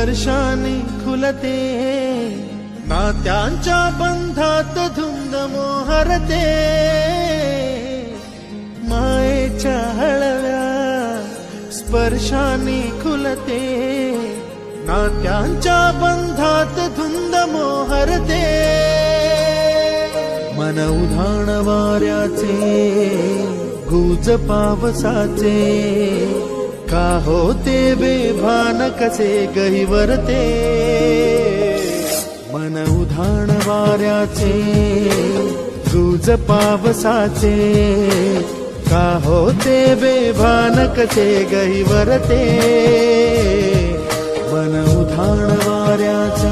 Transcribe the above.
स्पर्शाने खुलते, नात्यांच्या बंधात धुंद मोहरते, मायेच्या हळव्या स्पर्शाने खुलते, नात्यांच्या बंधात धुंद मोहरते, मन उधाण वाऱ्याचे गुज पावसाचे, का होते बेभान कसे गहिवरते, मन उधाण वाऱ्याचे गुज पावसाचे, का होते बेभान कसे गहिवरते, मन उधाण वाऱ्याचे